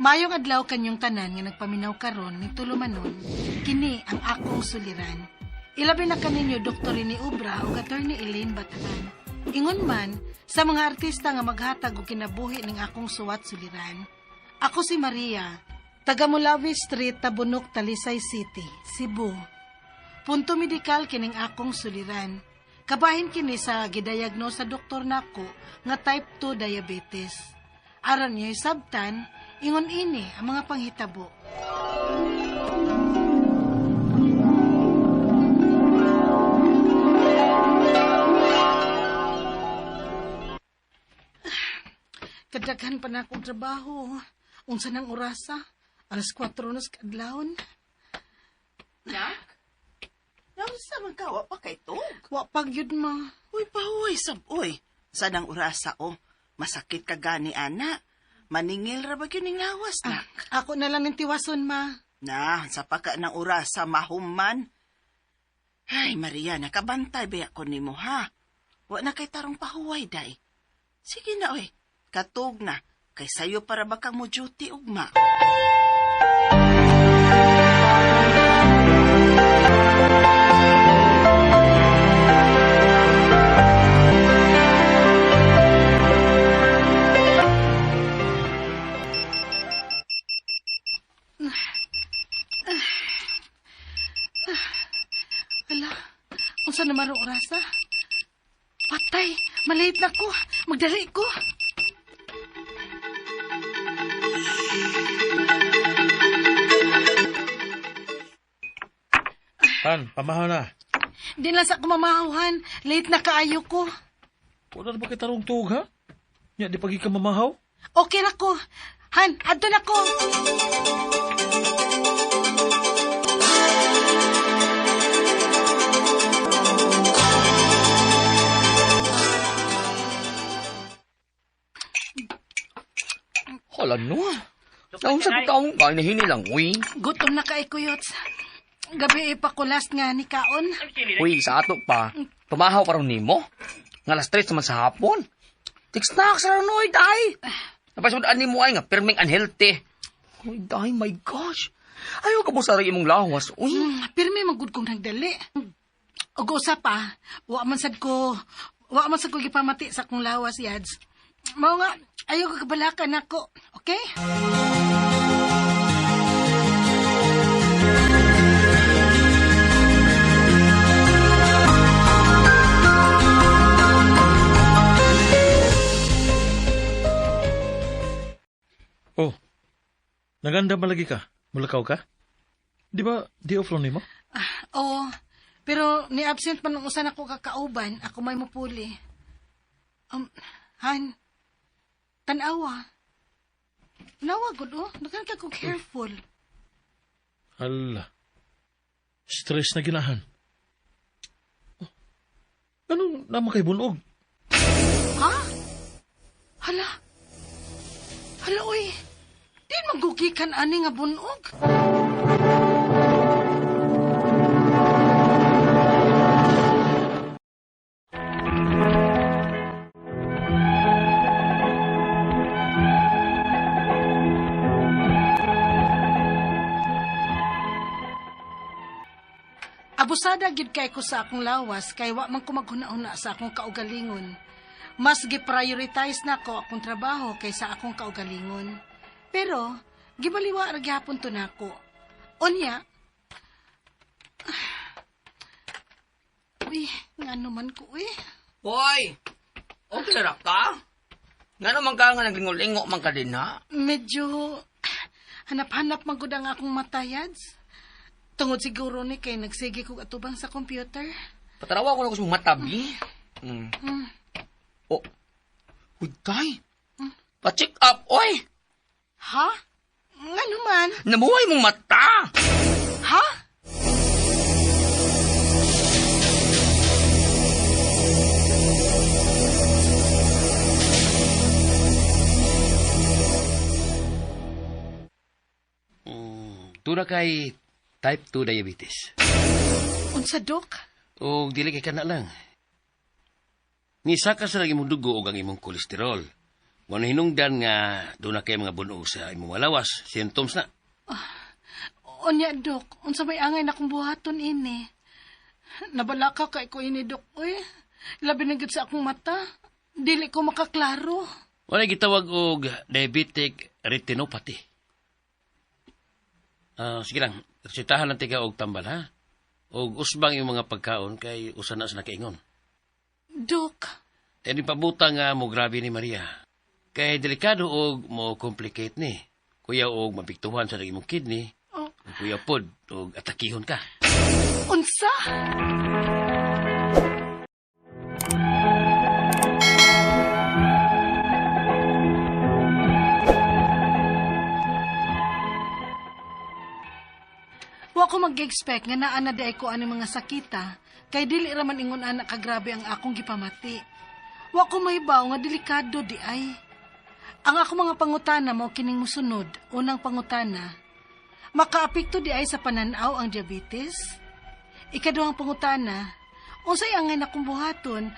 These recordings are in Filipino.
Mayong adlaw kanyong tanan nga nagpaminaw karon ni tulumanon, kini ang akong suliran. Ilabi na kaninyo Dr. ni Ubra o Attorney Elaine Batalan. Ingon man, sa mga artista nga maghatag og kinabuhi ning akong suwat suliran. Ako si Maria, taga Mulawi Street, Tabunok, Talisay City, Cebu. Punto medikal kining akong suliran. Kabahin kini sa gidayagnos sa doktor nako nga type 2 diabetes. Aron niyo'y sabtan, ingon ini ang mga panghitabo. Kadaghan pa na akong trabaho. Unsa nang orasa? Alas 4 na sa kadlawon. Nak? Nausa man ka, wa pa kay tog. Wa pagyud ma. Uy, pahuay sab, uy. Sanang urasa, oh. Masakit ka gani, ana. Maningil ra ba yun yung lawas, nak? Ako na lang ng tiwason, ma. Na, sa paka ng urasa, mahuman. Ay, Maria, nakabantay ba ako ni mo, ha? Wa na kay tarong pahuway, day. Sige na, uy. Katog na. Kay sayo para baka mo duty, ugma. Unsa na marong orasa? Patay, malate na ko. Magdali ko. Han, pamahaw na. Di lang sa kumamahuhan. Late na kaayo ko. Wala na ba kita rong tug, ha? Nya, di pagi ka mamahaw? Okay na ko. Han, adto na ko. Hala no. Naon sa taong kay nahini lang, uy. Gutom na kay kuyots. Gabi ipakulas nga ni kaon. Uy, sa ato pa. Tumahaw pa ron nimo. Nga alas 3 naman sa hapon. Tiksnaks ra no, day. Napasudaan nimo ay nga perming unhealthy. Uy, day, my gosh. Ayaw ka mo sa imong lawas, uy. Pirmi magud kong nagdali. Og usa pa, wa man sad ko gipamati sa akong lawas, yads. Mao nga, ayaw ko kabalakan ako. Okay? Oh, naganda malagi ka? Mulakaw ka? Di ba, di off ni mo? Oo, pero ni-absent pa nung usan ako kakauban, ako may mupuli. Han, tanawa. Tanawa, good, oh. Nakan ka ko careful. Hala. Stress na ginahan. Oh, anong naman kay bunog? Ha? Hala. Hala, oy. Di magugikan ani nga bunog. Abusada gid kay ko sa akong lawas kay wa man ko maghuna-huna sa akong kaugalingon. Mas gi-prioritize na ko akong trabaho kaysa akong kaugalingon. Pero gibaliwa ra gyapon to nako. Unya. Uy, ngano man ko Hoy, okay ra ka? Nga naman ka nga naglingo-lingo man ka din, ha? Medyo hanap-hanap man gud ang akong matayads. Tungod siguro ni kay nagsige kog atubang sa computer. Patarawa ko na ko sa matabi. Oh, huday. Pa-check up, oy! Ha? Ngano man? Nabuhay mong mata! Ha? Tuna kay type 2 diabetes. Unsa, Dok? O dili kay kana lang. Nisa ka sa imong dugo ug ang imong kolesterol. Muna hinungdan nga doon na kay mga bunog sa imong lawas, symptoms na. Unya, Dok. Unsa may angay na kong buhaton ini? Nabalaka kay ko ini, Dok. Uy, labi na gid sa akong mata. Dili ko makaklaro. Wala gitawag og diabetic retinopathy. Sige lang, resetahan lang tiga og tambal ha. Og usbang yung mga pagkaon kay usa na sa nakaingon. Dok, Tani pabuta nga mo grabe ni Maria. Kay delikado og mo complicate ni. Kuya og mapiktuhan sa imong kidney. Oh. Kuya pod og atakihon ka. unsa? Wa ko mag-expect nga naa na di ko ani mga sakita, kay dili raman ingon anak kagrabe ang akong gipamati. Wa ko mahibaw nga delikado di ay. Ang ako mga pangutana mo kining musunod. Unang pangutana, makaapekto di ay sa pananaw ang diabetes? Ikaduhang pangutana, unsay angay na kong buhaton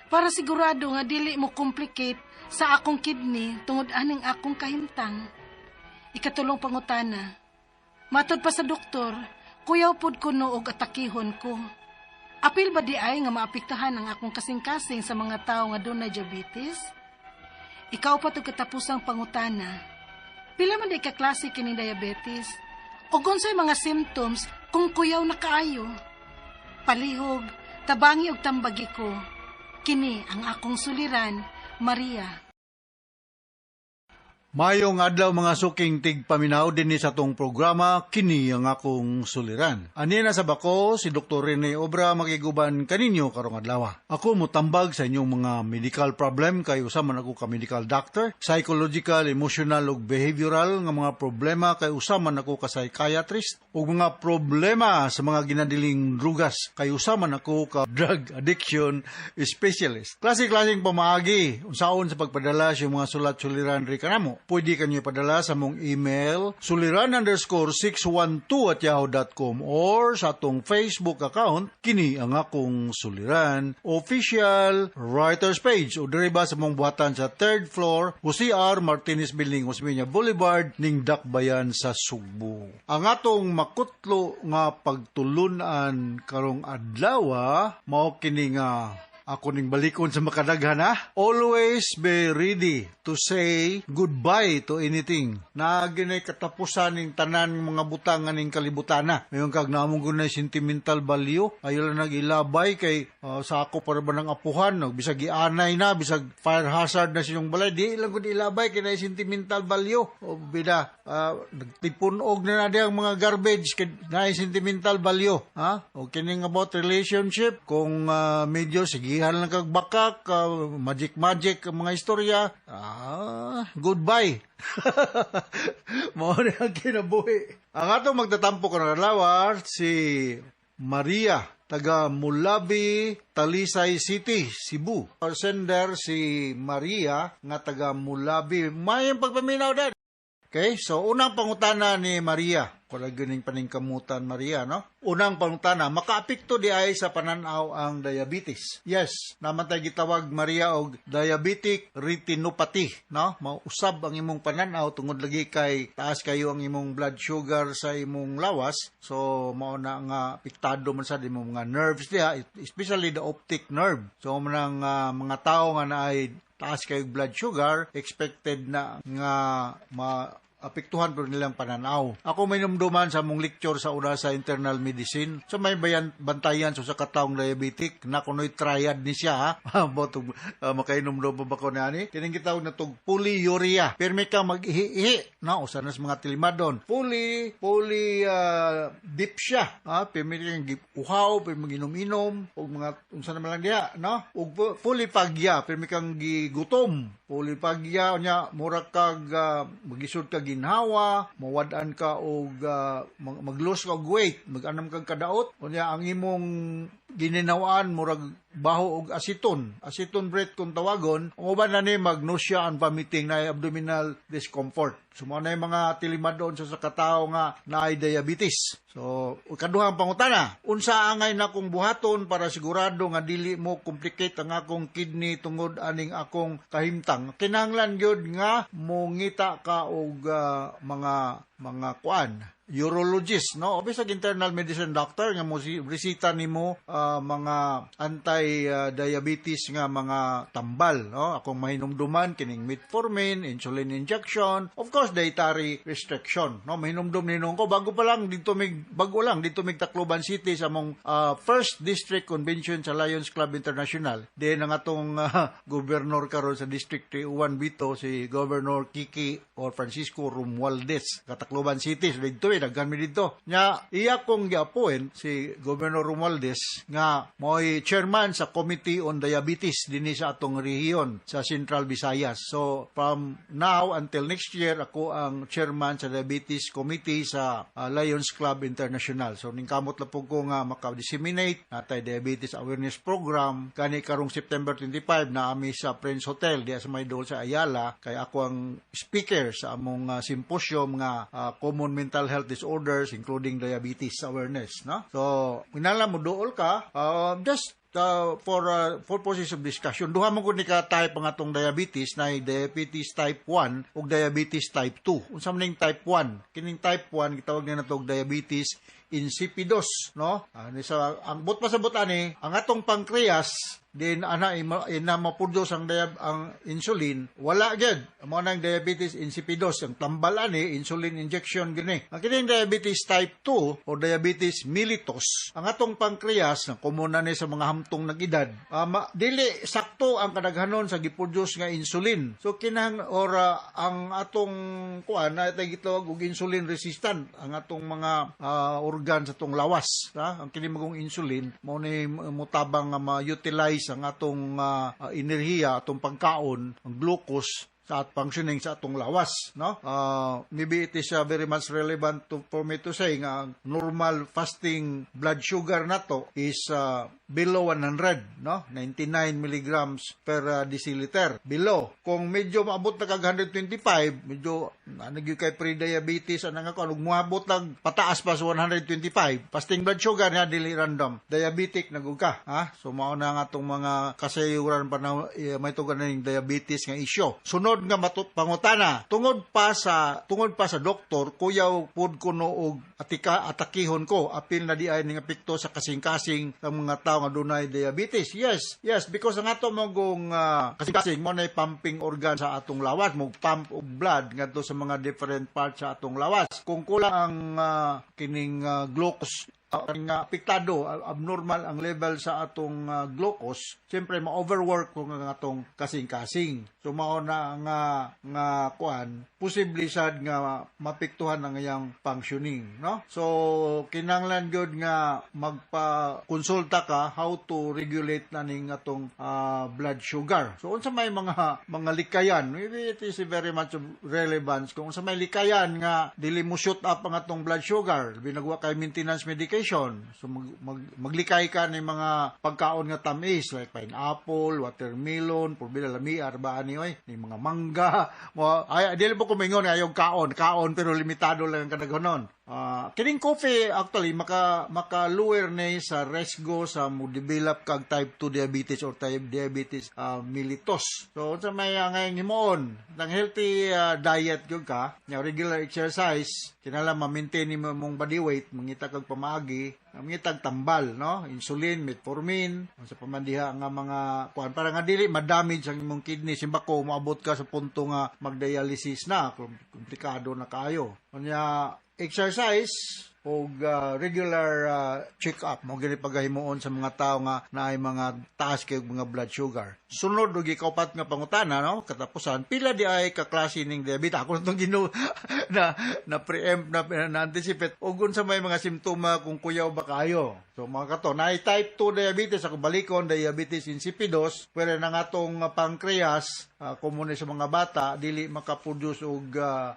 para sigurado nga dili mo complicate sa akong kidney tungod aning akong kahimtang? Ikatulong pangutana, matod pa sa doktor, kuyaw pod ko no og atakihon ko. Apil ba di ay nga maapektahan ang akong kasing-kasing sa mga tao nga dunay diabetes? Ikaw pa to katapusang pangutana. Pila man di ka klase kining diabetes? O unsay mga symptoms kung kuyaw na kaayo? Palihog, tabangi og tambagi ko. Kini ang akong suliran, Maria. Mayong adlaw mga suking tigpaminaw din sa tong programa, kini ang akong suliran. Ani na sa bako, si Dr. Rene Obra makiguban kaninyo karong adlaw. Ako mutambag sa inyong mga medical problem kay usaman ako ka medical doctor, psychological, emotional ug behavioral nga mga problema kay usaman ako ka psychiatrist, ug mga problema sa mga ginadiling drugas kay usaman ako ka drug addiction specialist. Klase-klaseng pamaagi unsaon sa pagpadala sa mga sulat-suliran ri kanamo. Pwede kanyo padala sa mong email suliran_612@yahoo.com or sa atong Facebook account kini ang akong suliran official writers page o diriba sa mong buhatan sa 3rd floor Jose R. Martinez Building, Osmeña Boulevard, ning Dakbayan sa Sugbo. Ang atong makutlo nga pagtulunan karong adlaw mao kini nga ako ning balikon sa makadaghan ha. Always be ready to say goodbye to anything. Naginay katapusan ning tanan mga butang ning kalibutana. Mayon kag naamong gunay sentimental value. Ayo lang nagilabay kay sa ako para ba ng apuhan. Bisag ianay na, bisag fire hazard na sinyong balay. Di lang gud ilabay kay na sentimental value. O bida, nagtipunog na ang mga garbage kay na sentimental value. Ha? O kining about relationship, kung medyo sige gihan lang kag bakak, magic ang mga istorya, goodbye. Mao na ang kinabuhi. Ang atong magtatampo karong adlaw si Maria, taga Mulabi, Talisay City, Cebu. Our sender si Maria nga taga Mulabi. May pagpaminaw din. Okay, so unang pangutana ni Maria, kung ganing paningkamutan Maria, no? Unang pangutana, makaapekto di ay sa pananaw ang diabetes. Yes, naman tayo gitawag Maria og diabetic retinopathy, no? Mausab ang imong pananaw tungod lagi kay taas kayo ang imong blood sugar sa imong lawas. So mao na nga apektado man sa imong mga nerves diha, especially the optic nerve. So man mga tao nga naay taas kayo blood sugar, expected na nga apektuhan po nilang pananaw. Ako may numduman sa mong lecture sa una sa internal medicine. So may bantayan so sa kataong diabetic na kuno'y triad ni siya. Makainomdum pa ba ko na ni? Kining kitawag na tog polyuria. Pero may ka mag-ihi-ihi. No, usan na sa mga tilimadon. Dip siya. Pero may kang uhaw, pero mag-inom-inom. O mga, unsan naman lang diya. No? O polyphagia. Pero may kang gigutom. Polyphagia, niya, mura kag magisod kag ginhawa, mawadaan ka og mag-lose ka og weight, mag-anam kag kadaot, unya ang imong gininawaan murag baho og aceton breath kung tawagon, ang uban na ni mag-nausea and vomiting na abdominal discomfort. So mo na yung mga tilimadon sa katao nga naay diabetes. So kaduhang pangutana, unsa angay na kong buhaton para sigurado nga dili mo complicate ang akong kidney tungod aning akong kahimtang. Kinahanglan gyud nga mongita ka og mga kuan, urologist, no? Bisag internal medicine doctor nga mo resita nimo mga anti-diabetes nga mga tambal, no? Akong mahinumduman kining metformin, insulin injection, of course dietary restriction, no? Mahinumdum ninong ko bago dito mig Tacloban City sa mong first district convention sa Lions Club International. Then ang atong gobernador karon sa District 1 Bito si Governor Kiki or Francisco Romualdez sa Tacloban City. So dito daghan mi dito. Nya iya kong giapoen si Governor Romualdez nga mo'y chairman sa Committee on Diabetes dinhi sa atong rehiyon sa Central Visayas. So from now until next year ako ang chairman sa Diabetes Committee sa Lions Club International. So ningkamot lang po ko nga maka-disseminate natay diabetes awareness program kani karong September 25 na ami sa Prince Hotel diya sa Maydol sa Ayala kay ako ang speaker sa among symposium nga common mental health disorders including diabetes awareness, no? So minala mo dool ka just for purposes of discussion, duha man gud ni ka type ang atong diabetes na diabetes type 1 ug diabetes type 2. Unsa man ning type 1? Kining type 1 gitawag na natog diabetes insipidus, no? Ang but pasabot ani, ang atong pancreas din ina maproduce ang insulin wala gyud mo nang diabetes insipidus ang tambal ani insulin injection gini ang kining diabetes type 2 o diabetes mellitus ang atong pancreas na komuna ni sa mga hamtong nag-edad dili sakto ang kadaghanon sa giproduce nga insulin so ang atong kuan na gitawag og insulin resistant ang atong mga organ sa atong lawas ang kini magong insulin mo ni mutabang nga ma-utilize ang atong enerhiya, atong pagkaon, ang glucose sa functioning sa atong lawas, no? Maybe it is very much relevant for me to say nga normal fasting blood sugar nato is below 100, no? 99 milligrams per deciliter. Below. Kung medyo maabot na kag 125, medyo nagyo kay pre-diabetes anang ako ug moabot lang pataas pa sa 125. Fasting blood sugar nga dili random. Diabetic nagug ka, ha? So mao na nga atong mga kasayuran pa na may tugan ning diabetes nga issue. Sunod nga pangutana tungod pa sa doktor kuyaw pud kuno og atakihon ko apil na di ay ning epekto sa kasing-kasing ng mga tao nga dunay diabetes. Yes, because ang ato mogong kasing-kasing mo nay pumping organ sa atong lawas mo pump og blood ngadto sa mga different parts sa atong lawas. Kung kulang ang kining glucose apektado, abnormal ang level sa atong glucose, siyempre ma-overwork kung ang atong kasing-kasing. So mao na nga kuan, posible sad nga mapektuhan ang iyang functioning, no? So kinahanglan gyud nga magpa-konsulta ka how to regulate na ning atong blood sugar. So unsa may mga likayan, maybe it is very much of relevance kung unsa may likayan nga dili mo shoot up ang atong blood sugar, binagwa kay maintenance medication. So maglikay ka ng mga pagkaon nga tamis like pineapple, watermelon, purbila lami arbaan ni ni mga mangga. Ay dili po kumingon ayog kaon pero limitado lang ang kadaghanon. Kining coffee actually maka-lower na sa resgo sa mo develop kag type 2 diabetes or type diabetes mellitus. So unsa may ngayon himoon nang healthy diet gyud ka, regular exercise, kinahanglan ma-maintain nimo mong body weight, mangita kag pamaagi, mangitag tambal, no? Insulin, metformin, sa pamandiha nga mga kuan para nga dili ma-damage ang imong kidney simbako moabot ka sa punto nga mag-dialysis na, komplikado na kayo. Unya exercise o regular check-up mo gani pagahimuon sa mga tao nga naay mga taas kay mga blood sugar. Sunod og ikaupat nga pangutana, no, katapusan pila di ay kaklase ning diabetes. Ako nang na preempt na anticipate og unsa may mga simptoma kung kuyaw ba kayo. So mga kato, naay type 2 diabetes ako balikon diabetes insipidus, pero nang atong pancreas common sa mga bata, dili makaproduce og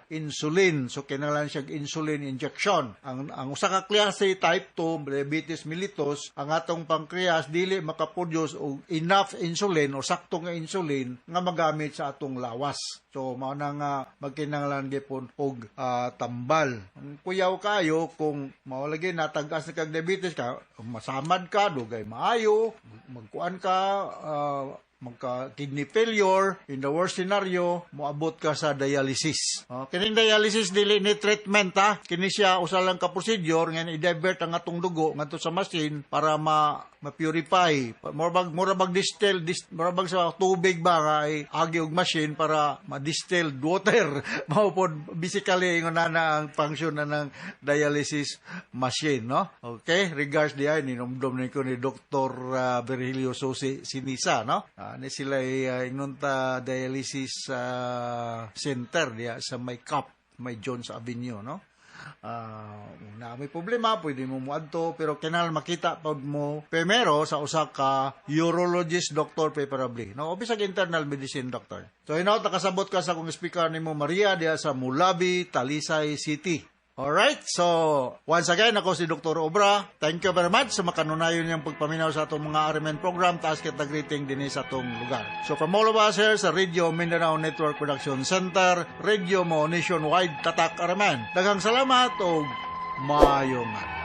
insulin. So kinahanglan siya insulin injection. Ang usa ka klase type 2 diabetes mellitus, ang atong pancreas dili makaproduce og enough insulin o sakto nga insulin nga magamit sa atong lawas. So mao na nga magkinahanglan gyapon og tambal. Ang kuyaw kayo kung mao lagi natag-as na kag diabetes ka, masamad ka, dugay maayo, magkuan ka, magka-kidney failure, in the worst scenario, moabot ka sa dialysis. Kining dialysis dili ni treatment ha. Kini siya usa lang ka procedure nga i-divert ang atong dugo ngadto sa machine para ma-purify. Murabag distill, murabag sa tubig ba nga agi og machine para ma-distilled water. Mao pod basically ingon na ang function na ng dialysis machine, no? Okay, regards diay ninomdom ni ko ni Dr. Virgilio Susi Sinisa, no? Ni sila ingon ta dialysis center diya sa may Jones Avenue, no? Na may problema, pwede mo muadto, pero kinahanglan makita pa mo primero sa usa ka urologist doctor preferably, no? O bisag internal medicine doctor. So hinaut nakasabot ka sa kung speaker nimo Maria diya sa Mulabi, Talisay City. Alright, so once again, ako si Dr. Obra. Thank you very much sa makanunayon niyang pagpaminaw sa atong mga RMN program. Taas kita greeting din sa atong lugar. So from all of us here sa Radio Mindanao Network Production Center, Radio mo nationwide, Tatak RMN. Daghang salamat o maayong adlaw.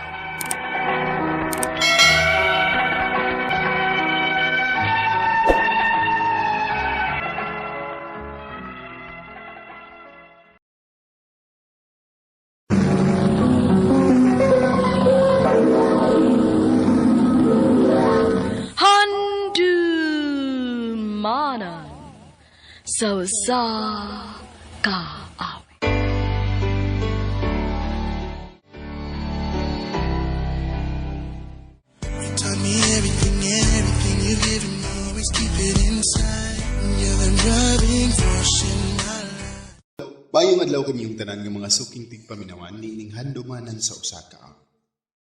Handumanan sa kaawit. Tell me everything you've given me, always keep it inside. You're the driving force in my life. Bayong adlaw kamiyong tanan ng mga suking tigpaminawan ni ining handumanan sa usa ka awit.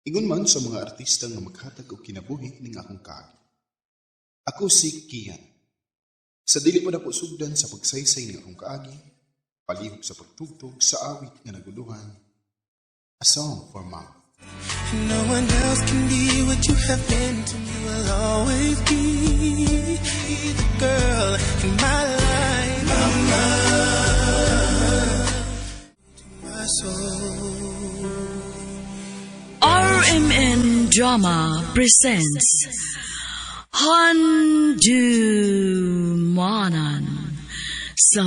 Ingon man sa mga artista nga maghatag og kinabuhi ning akong kaagi. Ako si Kian. Sa dili pa dako sugdan sa pagsaysay ning akong kaagi, palihog sa pagtugtog sa awit nga naguluhan. A Song for Mom. No one else can be what you have been to me. Will always be the girl in my life. Mama, to my soul. RMN Drama presents Handumanan sa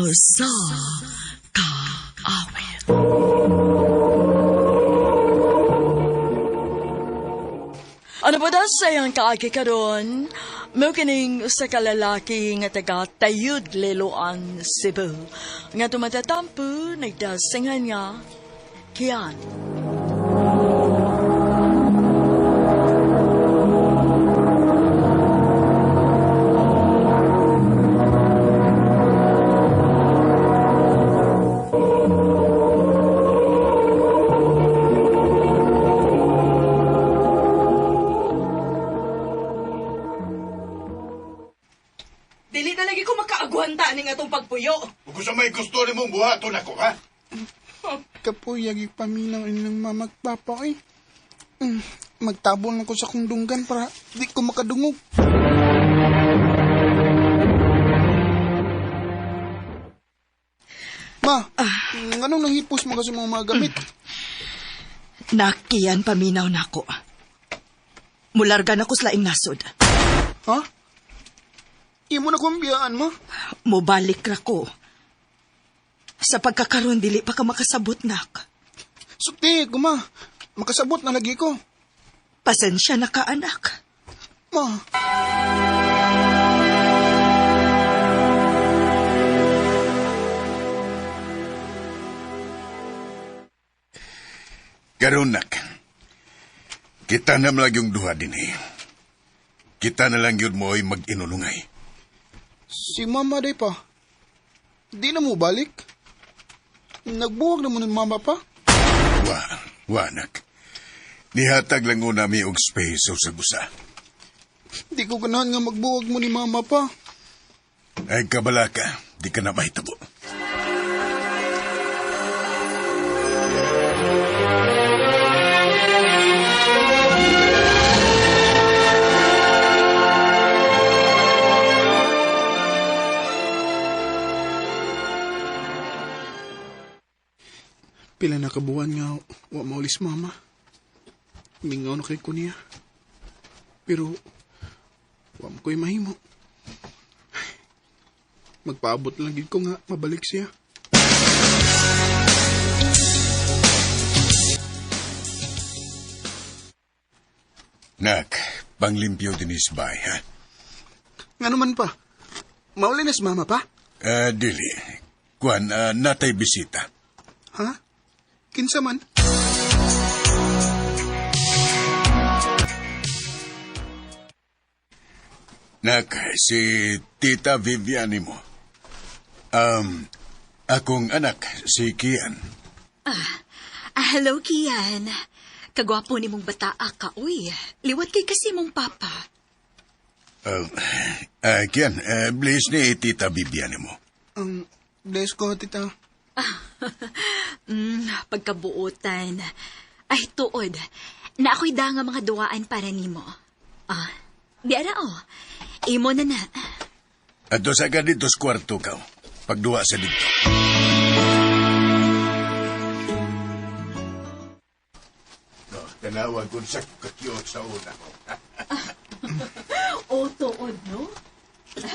kaawit. Ano ba daw sayang kaagi ka doon? Mo kining usa ka lalaki nga taga Tayud, Liloan, Cebu. Nga tumatatampo, nagdasingan nga, Kian. Dili na lagi ko makaagwanta ning atong pagpuyo. Kung sa may gusto ni mong buhaton ako, ha? Kapuyag ipaminaw ilang mamagpapa eh. Magtabon ako sa kundunggan para di ko makadungog. Ma, anong nahipos mo kasi mga gamit? Nakian paminaw nako. Mulargan ako sa laing nasod. Ha? Imo na kumbiyaan mo? Mubalik ra ko. Sa pagkakaroon dili pa ka makasabot nak. Sukti ko ma. Makasabot na lagi ko. Pasensya na ka anak. Ma. Karon nak, kita na lang yung duha din eh. Kita na lang yun mo ay mag-inulungay. Si mama day pa. Di na mo balik? Nagbuwag naman ng mama pa? Wa nak. Nihatag lang una mi og space sa usa. Di ko ganahan nga magbuwag mo ni mama pa. Ay kabala ka, di ka na mahitabo. Pila na kabuan nga wa maulis mama. Mingaw na kay ko niya. Pero wa mo ko'y mahimo. Magpaabot lang gid ko nga mabalik siya. Nak, panglimpyo din isbay, ha? Nga naman pa. Maulinas mama pa? Dili. Kuan, natay bisita. Ha? Kinsa man? Nak, si Tita Vivian mo. Akong anak, si Kian. Hello, Kian. Kagwapo ni mong bataa ka, uy. Liwat kay kasi mong papa. Kian, please ni Tita Vivian mo. Bless ko, tita. Pagkabuutan. Ay, tuod. Na ako'y da nga mga duwaan para nimo. Di ara o. Imo na na. Ato sa ka dito sa kwarto ka. Pagduwa sa dito. Tanawan ko sa kakiyot sa una. Tuod, no?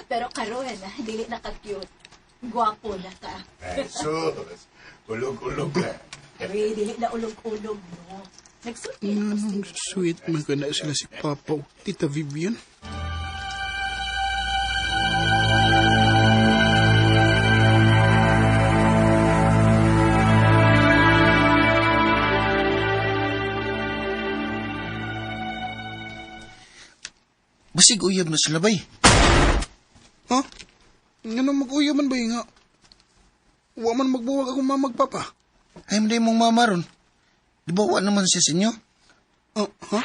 Pero karon, dili na ka-cute. Gwapo na ka. Ay, sus. Ulog-ulog ka. Pero dili na ulog-ulog, no? Nagsuti. Anong sweet man ka na sila si Papa o Tita Vivian. Basig uyab na sila bay. Ha? Nga na mag-uya man ba nga? Wa man magbuwag akong mamagpapa. Ay, hindi mong mama ron. Di ba wa naman siya sa inyo? Ha?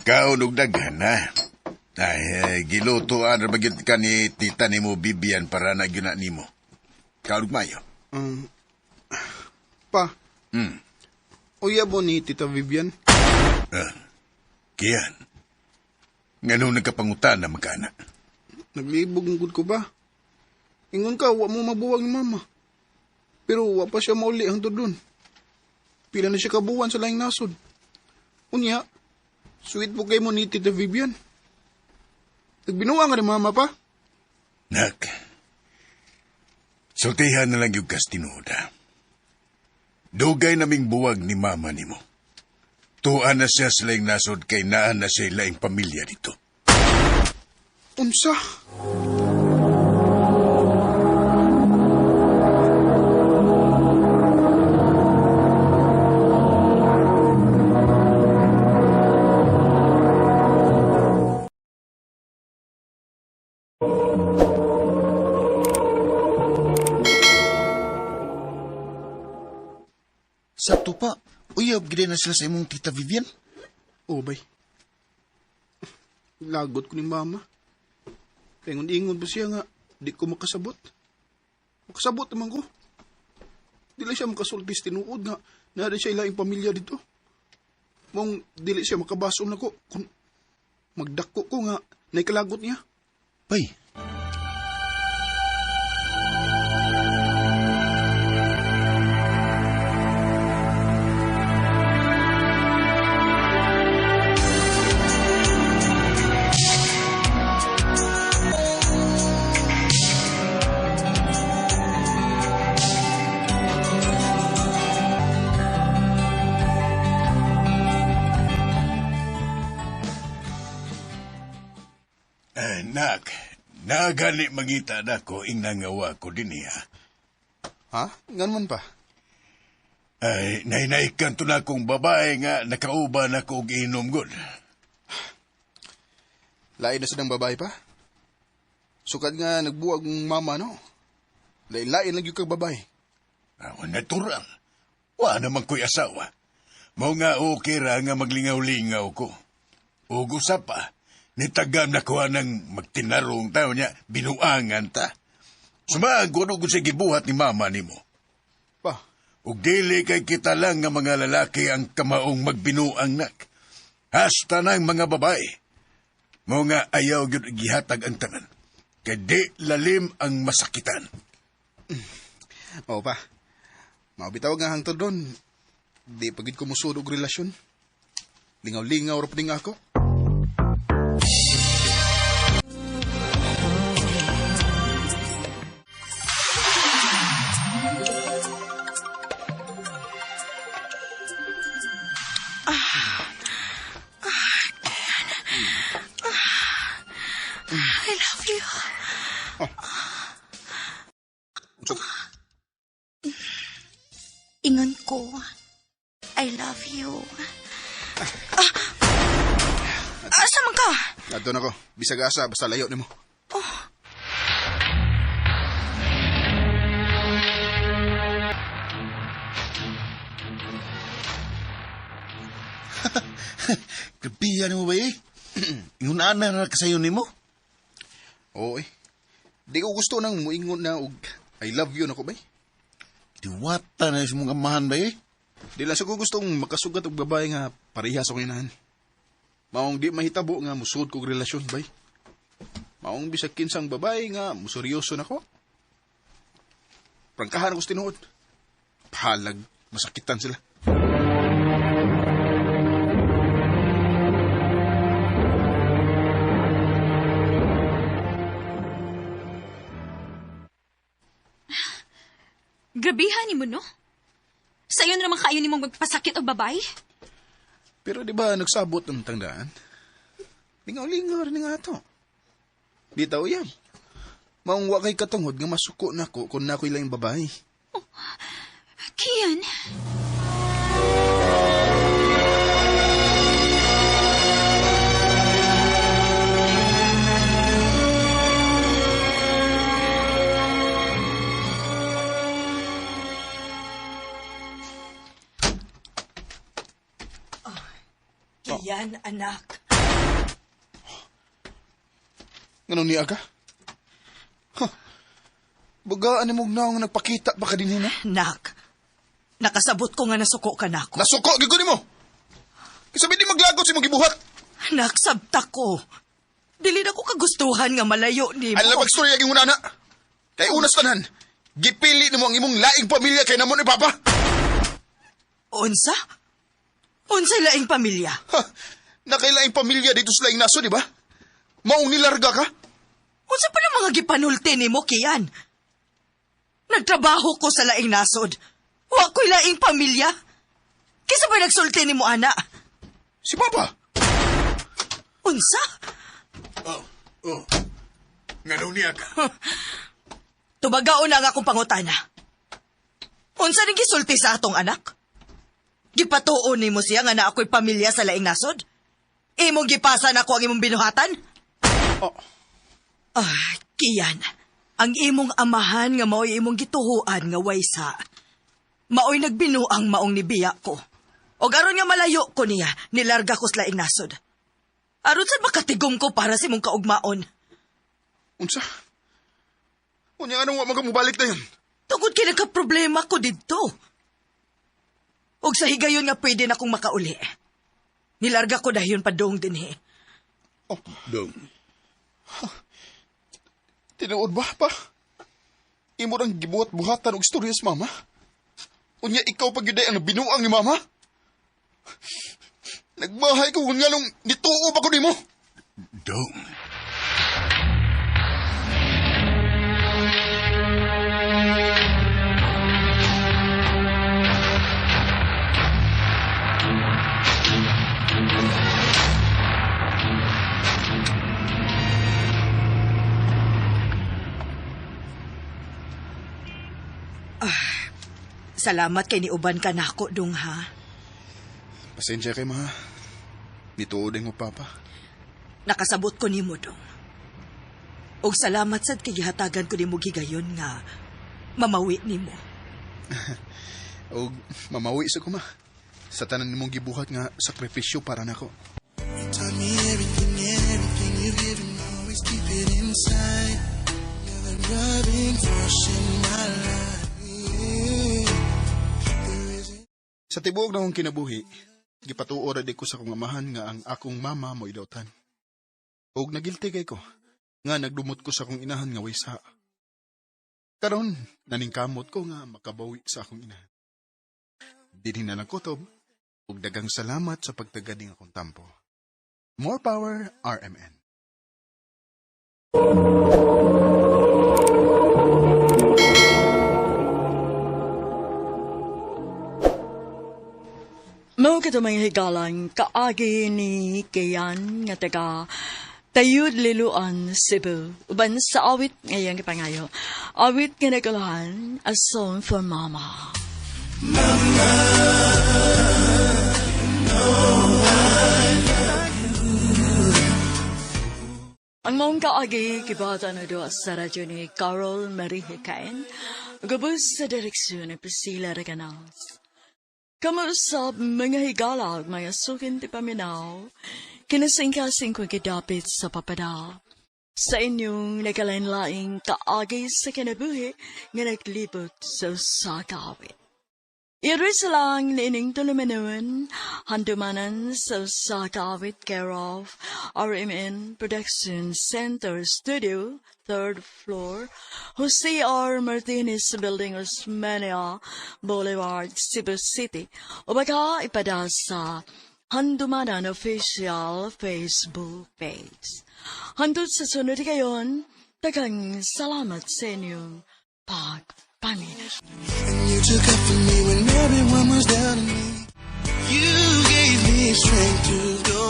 Kaunog daghan na. Ay, gilutoan na bagit ka ni tita ni mo Bibian para na gyuna nimo. Kaunog mayo. Pa. Uya mo ni Tita Vivian? Kian. Ngano nagkapangutan na magkana? Naglibog ng good ko ba? Ingon ka, wa mo mabuwag ni mama. Pero wa pa siya mauli ang doon. Pila na siya kabuwan sa laing nasod. Unya, sweet po kay mo ni Tita Vivian. Nagbinuwa nga ni mama pa? Nak, sultihan na lang yung kastinuda. Dugay naming buwag ni mama ni mo. Tuan na siya sa laing nasod kay naan na siya laing pamilya dito. Unsa? Sakto pa, uyab gid na sila sa imong Tita Vivian. Bay. Lagot ko ni mama. Ingon pa siya nga, di ko makasabot. Makasabot naman ko. Dili siya makasultis tinuod nga, nada siya ilaing pamilya dito. Mong dili siya makabasom na ko, kung magdako ko nga, naikalagot niya. Bay. Nak, nagali mangita na ko ing nangawa ko din niya. Ha? Ganun pa? Ay, nainaikan to na kong babae nga nakauban ako og inom god. Lain na silang babae pa? Sukad nga nagbuwag ng mama, no? Lain-lain lang yung kag babae. Natural. Wa naman ko'y asawa. Mao nga okay ra nga maglingaw-lingaw ko. Ug usap pa, nitagam na ko nang magtinarong tao niya, binuangan ta. Sumaag ko kung sa gibuhat ni mama nimo. Pa, Ug dili kay kita lang nga mga lalaki ang kamaong magbinuang nak. Hasta ng mga babae. Mao nga ayaw gyud gihatag ang tanan. Kay di lalim ang masakitan. oo pa. Maubitawag nga hangtod doon. Di pagid ko musud og relasyon. Lingaw-lingaw ra pud ako. I love you. So, Ingon ko, I love you. Asa man ka? adto na ko. Bisag asa basta layo nimo. Kapiyan mo ba eh? Yung ana na kasayo ni mo? Oo eh. Di ko gusto nang muingon na og I love you na ko ba? Diwata na sa mga amahan ba eh? Di lang sa ko gustong makasugat og babae nga parehas akong inahan. Maong di mahitabo nga musud kog relasyon bay. Maong bisag kinsang babae nga museryoso na ko. Prangkahan ako sa tinuod. Pahalag, masakitan sila. Grabihan ni mo, no? Sa'yo na naman kayo ni mong magpasakit o babay? Pero di ba nagsabot ng tangdaan? Lingaw-lingaw rin nga ito. Di tao yan. Maong wakay katungod nga masuko na ko kung na ako'y lang babae. Kian? Kian, anak. Ganun niya ka? Huh. Bagaan ni mong naong nagpakita pa ka din na? Nak, nakasabot ko nga nasuko ka na ako. Nasuko, gigunin mo! Kasabi di maglagot si mong gibuhat. Nak, sabta ko. Dili na ko kagustuhan nga malayo ni mo. Alam magstorya yung unana. Kay unas tanan, gipili ni mo ang imong laing pamilya kay namon ni Papa. Unsa? Unsay laing pamilya? Ha, nakailaing pamilya dito sa laing naso, di ba? Maong nilarga ka? Unsa pa na mga gipanulti ni mo, Kian? Nagtrabaho ko sa laing nasod. Wa ko'y laing pamilya. Kisa ba nagsulti ni mo, ana? Si Papa. Unsa? Ganun niya ka. Tubagaon na nga akong pangutana. Unsa rin gisulti sa atong anak? Gipatuon ni mo siya nga na ako'y pamilya sa laing nasod? Imong gipasan ako ang imong binuhatan? Kian, ang imong amahan nga mao'y imong gituhuan nga waysa. Mao'y nagbinuang maong nibiya ko. O aron nga malayo ko niya, nilarga ko sa laing nasod. Aron saan makatigom ko para sa imong kaugmaon? Unsa? Unya anong wa magamubalik na yun? Tungod kay nagka-problema ko dito. Og sa higayon nga pwede na akong makauli. Nilarga ko dahiyon pa doong din eh. Dong. Tinuod ba, Pa? Imo rang gibuhat-buhatan og istorya sa Mama? Unya ikaw pagyuday ang binuang ni Mama? Nagbahay ko kung ngalong nituo pa ko nimo. Dong. Salamat kay niuban ka nako dong ha. Pasensya kay Ma. Nituod mo, Papa. Nakasabot ko nimo dong. Og salamat sad kay gihatagan ko nimo gigayon nga mamawi nimo. O mamawi sa kuma. Sa tanan nimong gibuhat nga sakripisyo para nako. You taught me everything you've given me. Always keep it inside. You're the driving force in my life. Sa tibuok na akong kinabuhi, gipatuo ra di ko sa kong amahan nga ang akong mama mo idawtan. Og nagilti kay ko, nga nagdumot ko sa akong inahan nga waysa. Karon, naningkamot ko nga makabawi sa akong inahan. Dinhi na nagkutob, ug dagang salamat sa pagtagading akong tampo. More power, RMN. Mao katumay higalang kaagi ni Kian nga taga Tayud Liloan, Cebu. Uban sa awit ngayang kipangayo. Awit nga nagalahan, A Song for Mama. Ang maong kaagi, kibata na doon sa radyo ni Carol Marie Hikain, gabos sa direksyon ni Priscilla Reganas. Kamusap mga higalag, mga sukin ti paminaw, kinasingkasing kong kidapit sa papada. Sa inyong nagalain-laing kaagi sa kinabuhi nga naglibot sa sakawit. Iris lang na ining tulumanon, handumanan sa sakawit care of RMN Production Center Studio, 3rd floor, Jose R. Martinez Building, Osmania Boulevard, Cebu City. O baka ipada sa Handumanan Official Facebook page. Handod sa sunod kayon, tagang salamat sa inyong pagpaminat. And you took up for me when everyone was down on me. You gave me strength to go